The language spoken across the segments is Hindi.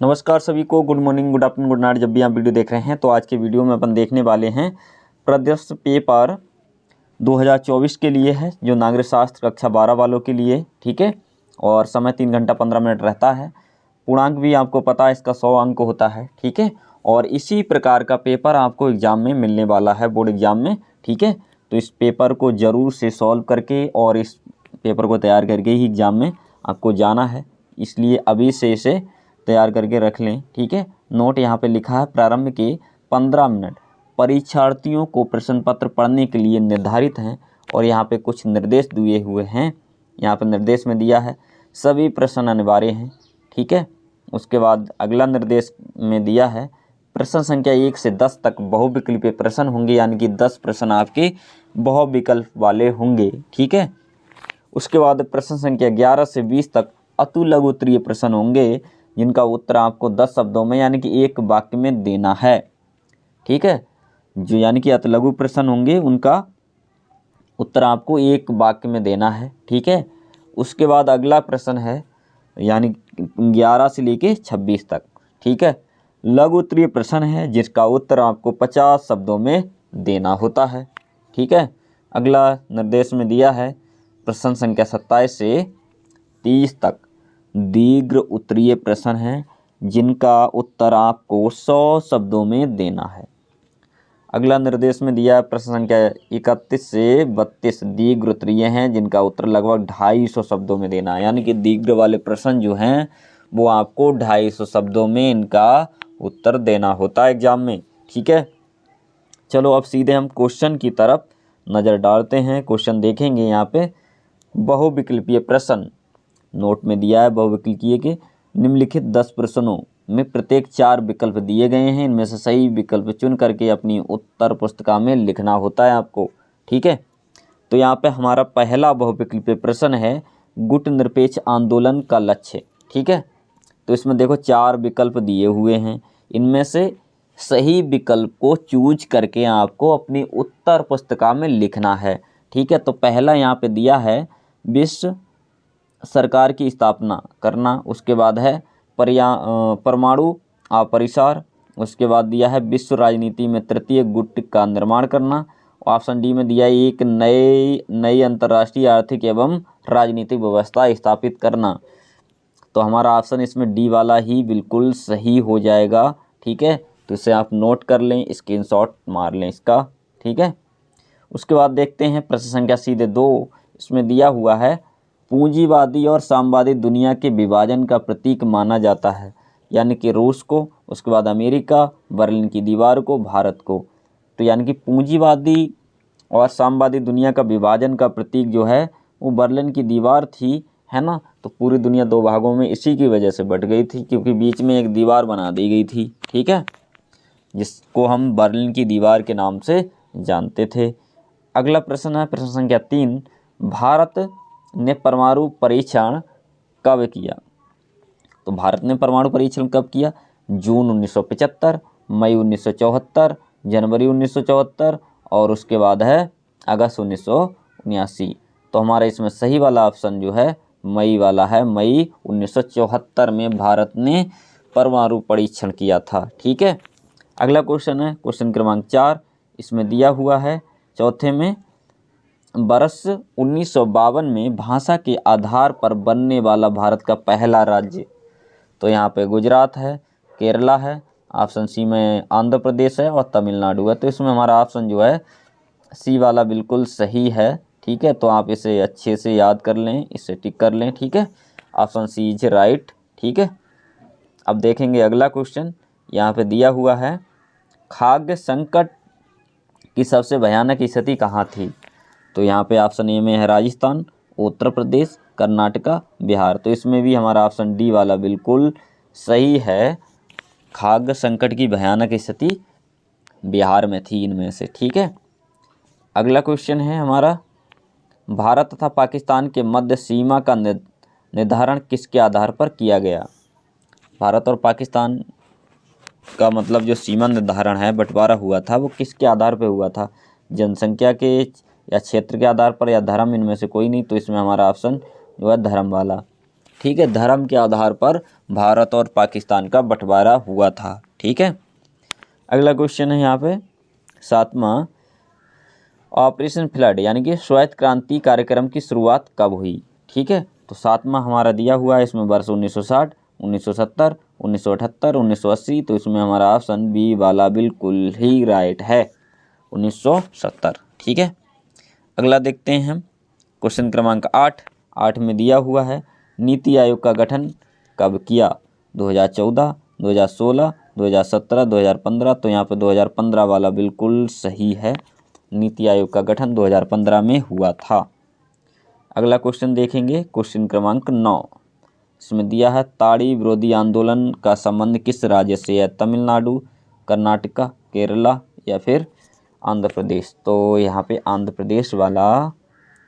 नमस्कार सभी को, good morning, good afternoon, good night. जब भी आप वीडियो देख रहे हैं तो आज के वीडियो में अपन देखने वाले हैं प्रदेश पेपर 2024 के लिए है, जो नागरिक शास्त्र कक्षा 12 वालों के लिए। ठीक है, और समय 3 घंटा 15 मिनट रहता है। पूर्णांक भी आपको पता है, इसका 100 अंक होता है। ठीक है, और इसी प्रकार का पेपर आपको एग्ज़ाम में मिलने वाला है, बोर्ड एग्ज़ाम में। ठीक है, तो इस पेपर को ज़रूर से सॉल्व करके और इस पेपर को तैयार करके ही एग्ज़ाम में आपको जाना है, इसलिए अभी से इसे तैयार करके रख लें। ठीक है, नोट यहाँ पे लिखा है, प्रारंभ के 15 मिनट परीक्षार्थियों को प्रश्न पत्र पढ़ने के लिए निर्धारित हैं, और यहाँ पे कुछ निर्देश दिए हुए हैं। यहाँ पे निर्देश में दिया है सभी प्रश्न अनिवार्य हैं। ठीक है, उसके बाद अगला निर्देश में दिया है प्रश्न संख्या 1 से 10 तक बहुविकल्पीय प्रश्न होंगे, यानी कि 10 प्रश्न आपके बहुविकल्प वाले होंगे। ठीक है, उसके बाद प्रश्न संख्या 11 से 20 तक अतु लघु उत्तरीय प्रश्न होंगे, जिनका उत्तर आपको 10 शब्दों में यानी कि एक वाक्य में देना है। ठीक है, जो यानी कि अति लघु प्रश्न होंगे उनका उत्तर आपको एक वाक्य में देना है। ठीक है, उसके बाद अगला प्रश्न है यानी 11 से लेके 26 तक। ठीक है, लघु उत्तरीय प्रश्न है जिसका उत्तर आपको 50 शब्दों में देना होता है। ठीक है, अगला निर्देश में दिया है प्रश्न संख्या 27 से 30 तक दीर्घ उत्तरीय प्रश्न हैं, जिनका उत्तर आपको 100 शब्दों में देना है। अगला निर्देश में दिया है प्रश्न संख्या 31 से 32 दीर्घ उत्तरीय हैं, जिनका उत्तर लगभग 250 शब्दों में देना है। यानी कि दीर्घ वाले प्रश्न जो हैं वो आपको 250 शब्दों में इनका उत्तर देना होता है एग्जाम में। ठीक है, चलो अब सीधे हम क्वेश्चन की तरफ नज़र डालते हैं। क्वेश्चन देखेंगे यहाँ पे बहुविकल्पीय प्रश्न नोट में दिया है। बहुविकल्पीय के निम्नलिखित 10 प्रश्नों में प्रत्येक 4 विकल्प दिए गए हैं, इनमें से सही विकल्प चुन करके अपनी उत्तर पुस्तिका में लिखना होता है आपको। ठीक है, तो यहाँ पे हमारा पहला बहुविकल्पीय प्रश्न है गुट निरपेक्ष आंदोलन का लक्ष्य। ठीक है, तो इसमें देखो 4 विकल्प दिए हुए हैं, इनमें से सही विकल्प को चूज करके आपको अपनी उत्तर पुस्तिका में लिखना है। ठीक है, तो पहला यहाँ पे दिया है विश्व सरकार की स्थापना करना, उसके बाद है परमाणु अपरिसार, उसके बाद दिया है विश्व राजनीति में तृतीय गुट का निर्माण करना। ऑप्शन डी में दिया है एक नई अंतर्राष्ट्रीय आर्थिक एवं राजनीतिक व्यवस्था स्थापित करना। तो हमारा ऑप्शन इसमें डी वाला ही बिल्कुल सही हो जाएगा। ठीक है, तो इसे आप नोट कर लें, स्क्रीनशॉट मार लें इसका। ठीक है, उसके बाद देखते हैं प्रश्न संख्या सीधे 2। इसमें दिया हुआ है पूंजीवादी और साम्यवादी दुनिया के विभाजन का प्रतीक माना जाता है, यानी कि रूस को, उसके बाद अमेरिका, बर्लिन की दीवार को, भारत को। तो यानी कि पूंजीवादी और साम्यवादी दुनिया का विभाजन का प्रतीक जो है वो बर्लिन की दीवार थी, है ना। तो पूरी दुनिया 2 भागों में इसी की वजह से बट गई थी, क्योंकि बीच में एक दीवार बना दी गई थी। ठीक है, जिसको हम बर्लिन की दीवार के नाम से जानते थे। अगला प्रश्न है प्रश्न संख्या 3, भारत ने परमाणु परीक्षण कब किया? तो भारत ने परमाणु परीक्षण कब किया? जून 1975, मई 1974, जनवरी 1974 और उसके बाद है अगस्त 1979। तो हमारा इसमें सही वाला ऑप्शन जो है मई वाला है। मई 1974 में भारत ने परमाणु परीक्षण किया था। ठीक है, अगला क्वेश्चन है क्वेश्चन क्रमांक 4। इसमें दिया हुआ है चौथे में वर्ष 1952 में भाषा के आधार पर बनने वाला भारत का पहला राज्य। तो यहाँ पे गुजरात है, केरला है, ऑप्शन सी में आंध्र प्रदेश है और तमिलनाडु है। तो इसमें हमारा ऑप्शन जो है सी वाला बिल्कुल सही है। ठीक है, तो आप इसे अच्छे से याद कर लें, इसे टिक कर लें। ठीक है, ऑप्शन सी इज राइट। ठीक है, अब देखेंगे अगला क्वेश्चन। यहाँ पे दिया हुआ है खाद्य संकट की सबसे भयानक स्थिति कहाँ थी? तो यहाँ पे ऑप्शन ए में है राजस्थान, उत्तर प्रदेश, कर्नाटका, बिहार। तो इसमें भी हमारा ऑप्शन डी वाला बिल्कुल सही है। खाद्य संकट की भयानक स्थिति बिहार में थी इनमें से। ठीक है, अगला क्वेश्चन है हमारा भारत तथा पाकिस्तान के मध्य सीमा का निर्धारण किसके आधार पर किया गया? भारत और पाकिस्तान का मतलब जो सीमा निर्धारण है, बंटवारा हुआ था, वो किसके आधार पर हुआ था? जनसंख्या के या क्षेत्र के आधार पर या धर्म, इनमें से कोई नहीं। तो इसमें हमारा ऑप्शन जो है धर्म वाला। ठीक है, धर्म के आधार पर भारत और पाकिस्तान का बंटवारा हुआ था। ठीक है, अगला क्वेश्चन है यहाँ पे 7वां, ऑपरेशन फ्लड यानी कि श्वेत क्रांति कार्यक्रम की शुरुआत कब हुई। ठीक है, तो 7वां हमारा दिया हुआ है, इसमें वर्ष 1960, 1970, 1978, 1980, तो इसमें हमारा ऑप्शन बी वाला बिल्कुल ही राइट है, 1970। ठीक है, अगला देखते हैं हम क्वेश्चन क्रमांक 8 में दिया हुआ है, नीति आयोग का गठन कब किया, 2014, 2016, 2017, 2015, तो यहाँ पे 2015 वाला बिल्कुल सही है, नीति आयोग का गठन 2015 में हुआ था। अगला क्वेश्चन देखेंगे, क्वेश्चन क्रमांक 9, इसमें दिया है ताड़ी विरोधी आंदोलन का संबंध किस राज्य से है, तमिलनाडु, कर्नाटका, केरला या फिर आंध्र प्रदेश, तो यहाँ पे आंध्र प्रदेश वाला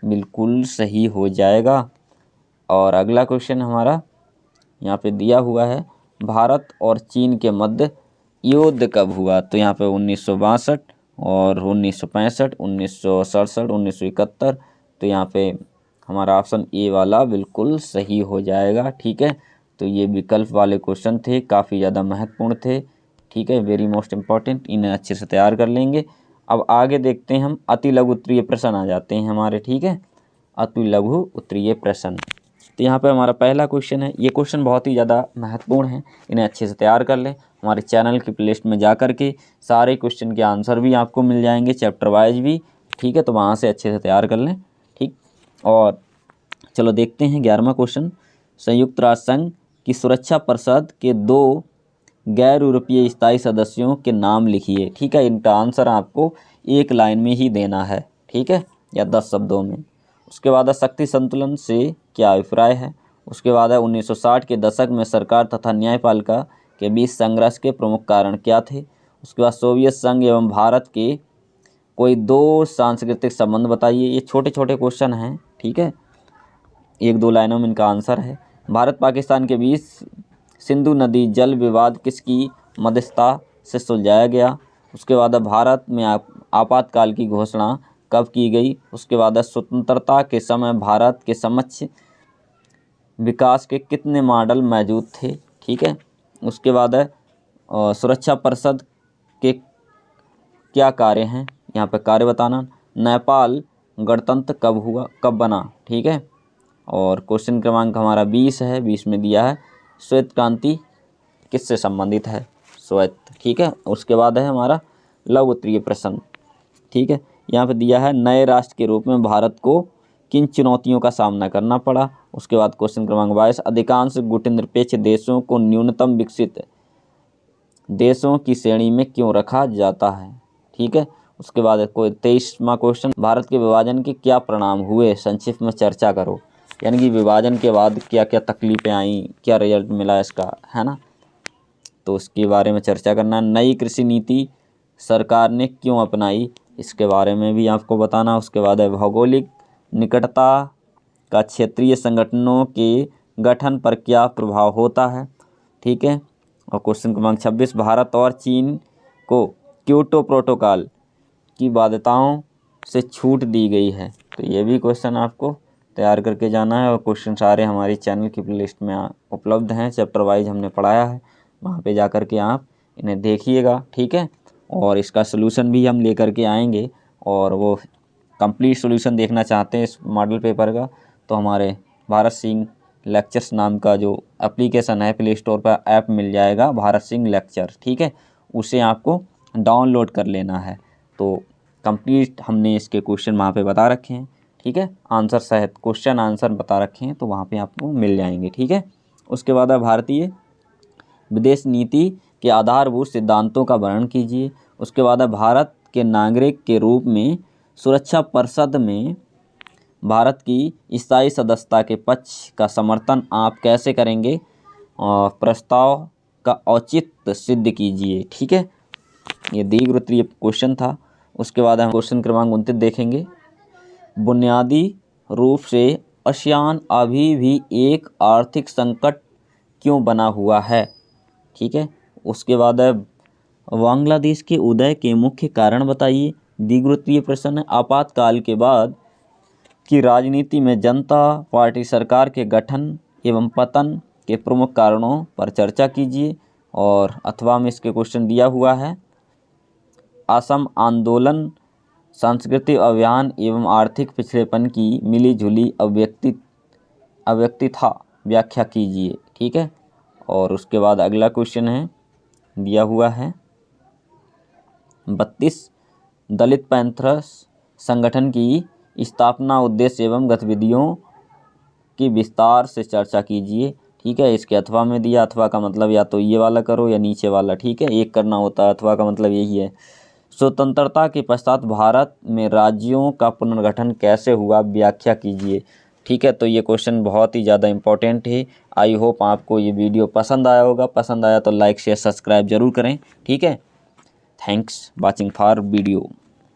बिल्कुल सही हो जाएगा। और अगला क्वेश्चन हमारा यहाँ पे दिया हुआ है, भारत और चीन के मध्य युद्ध कब हुआ, तो यहाँ पे 1962 और 1965, 1967, 1971, तो यहाँ पे हमारा ऑप्शन ए वाला बिल्कुल सही हो जाएगा। ठीक है, तो ये विकल्प वाले क्वेश्चन थे, काफ़ी ज़्यादा महत्वपूर्ण थे। ठीक है, वेरी मोस्ट इम्पॉर्टेंट, इन्हें अच्छे से तैयार कर लेंगे। अब आगे देखते हैं हम, अति लघु उत्तरीय प्रश्न आ जाते हैं हमारे। ठीक है, अति लघु उत्तरीय प्रश्न, तो यहाँ पे हमारा पहला क्वेश्चन है, ये क्वेश्चन बहुत ही ज़्यादा महत्वपूर्ण है, इन्हें अच्छे से तैयार कर लें। हमारे चैनल की प्लेलिस्ट में जा कर के सारे क्वेश्चन के आंसर भी आपको मिल जाएंगे, चैप्टर वाइज भी। ठीक है, तो वहाँ से अच्छे से तैयार कर लें। ठीक, और चलो देखते हैं 11वां क्वेश्चन, संयुक्त राष्ट्र संघ की सुरक्षा परिषद के 2 गैर यूरोपीय स्थायी सदस्यों के नाम लिखिए। ठीक है, इनका आंसर आपको एक लाइन में ही देना है। ठीक है, या 10 शब्दों में। उसके बाद है शक्ति संतुलन से क्या अभिप्राय है। उसके बाद है 1960 के दशक में सरकार तथा न्यायपालिका के बीच संघर्ष के प्रमुख कारण क्या थे। उसके बाद सोवियत संघ एवं भारत के कोई 2 सांस्कृतिक संबंध बताइए। ये छोटे छोटे क्वेश्चन हैं। ठीक है, 1-2 लाइनों में इनका आंसर है। भारत पाकिस्तान के बीच सिंधु नदी जल विवाद किसकी मध्यस्थता से सुलझाया गया। उसके बाद भारत में आपातकाल की घोषणा कब की गई। उसके बाद स्वतंत्रता के समय भारत के समक्ष विकास के कितने मॉडल मौजूद थे। ठीक है, उसके बाद सुरक्षा परिषद के क्या कार्य हैं, यहाँ पे कार्य बताना। नेपाल गणतंत्र कब बना। ठीक है, और क्वेश्चन क्रमांक हमारा 20 है, 20 में दिया है श्वेत क्रांति किससे संबंधित है, श्वेत। ठीक है, उसके बाद है हमारा लघु उत्तरीय प्रश्न। ठीक है, यहाँ पे दिया है नए राष्ट्र के रूप में भारत को किन चुनौतियों का सामना करना पड़ा। उसके बाद क्वेश्चन क्रमांक 22, अधिकांश गुटनिरपेक्ष देशों को न्यूनतम विकसित देशों की श्रेणी में क्यों रखा जाता है। ठीक है, उसके बाद कोई 23वां क्वेश्चन, भारत के विभाजन के क्या परिणाम हुए, संक्षिप्त में चर्चा करो। यानी कि विभाजन के बाद क्या क्या तकलीफें आई, क्या रिजल्ट मिला इसका, है ना, तो उसके बारे में चर्चा करना। नई कृषि नीति सरकार ने क्यों अपनाई, इसके बारे में भी आपको बताना। उसके बाद है भौगोलिक निकटता का क्षेत्रीय संगठनों के गठन पर क्या प्रभाव होता है। ठीक है, और क्वेश्चन क्रमांक 26, भारत और चीन को क्योटो प्रोटोकॉल की बाध्यताओं से छूट दी गई है। तो ये भी क्वेश्चन आपको तैयार करके जाना है। और क्वेश्चन सारे हमारी चैनल की प्लेलिस्ट में उपलब्ध हैं, चैप्टर वाइज हमने पढ़ाया है, वहाँ पे जा कर के आप इन्हें देखिएगा। ठीक है, और इसका सलूशन भी हम लेकर के आएंगे, और वो कंप्लीट सॉल्यूशन देखना चाहते हैं इस मॉडल पेपर का, तो हमारे भारत सिंह लेक्चर्स नाम का जो एप्लीकेशन है प्ले स्टोर पर ऐप मिल जाएगा, भारत सिंह लेक्चर। ठीक है, उसे आपको डाउनलोड कर लेना है। तो कंप्लीट हमने इसके क्वेश्चन वहाँ पे बता रखे हैं। ठीक है, आंसर सहित क्वेश्चन आंसर बता रखे हैं, तो वहाँ पे आपको मिल जाएंगे। ठीक है, उसके बाद भारतीय विदेश नीति के आधारभूत सिद्धांतों का वर्णन कीजिए। उसके बाद भारत के नागरिक के रूप में सुरक्षा परिषद में भारत की स्थायी सदस्यता के पक्ष का समर्थन आप कैसे करेंगे, और प्रस्ताव का औचित्य सिद्ध कीजिए। ठीक है, ये दीर्घवृत्तीय क्वेश्चन था। उसके बाद हम क्वेश्चन क्रमांक 29 देखेंगे, बुनियादी रूप से आसियान अभी भी एक आर्थिक संकट क्यों बना हुआ है। ठीक है, उसके बाद है बांग्लादेश के उदय के मुख्य कारण बताइए। दीर्घवृत्तीय प्रश्न है, आपातकाल के बाद की राजनीति में जनता पार्टी सरकार के गठन एवं पतन के प्रमुख कारणों पर चर्चा कीजिए। और अथवा में इसके क्वेश्चन दिया हुआ है, असम आंदोलन सांस्कृतिक अभियान एवं आर्थिक पिछड़ेपन की मिलीजुली अव्यक्ति था, व्याख्या कीजिए। ठीक है। और उसके बाद अगला क्वेश्चन है दिया हुआ है 32, दलित पैंथर्स संगठन की स्थापना, उद्देश्य एवं गतिविधियों की विस्तार से चर्चा कीजिए। ठीक है। इसके अथवा में दिया, अथवा का मतलब या तो ये वाला करो या नीचे वाला। ठीक है, एक करना होता है, अथवा का मतलब यही है। स्वतंत्रता के पश्चात भारत में राज्यों का पुनर्गठन कैसे हुआ, व्याख्या कीजिए। ठीक है, तो ये क्वेश्चन बहुत ही ज़्यादा इंपॉर्टेंट है। आई होप आपको ये वीडियो पसंद आया होगा। पसंद आया तो लाइक शेयर सब्सक्राइब जरूर करें। ठीक है, थैंक्स वॉचिंग फॉर वीडियो।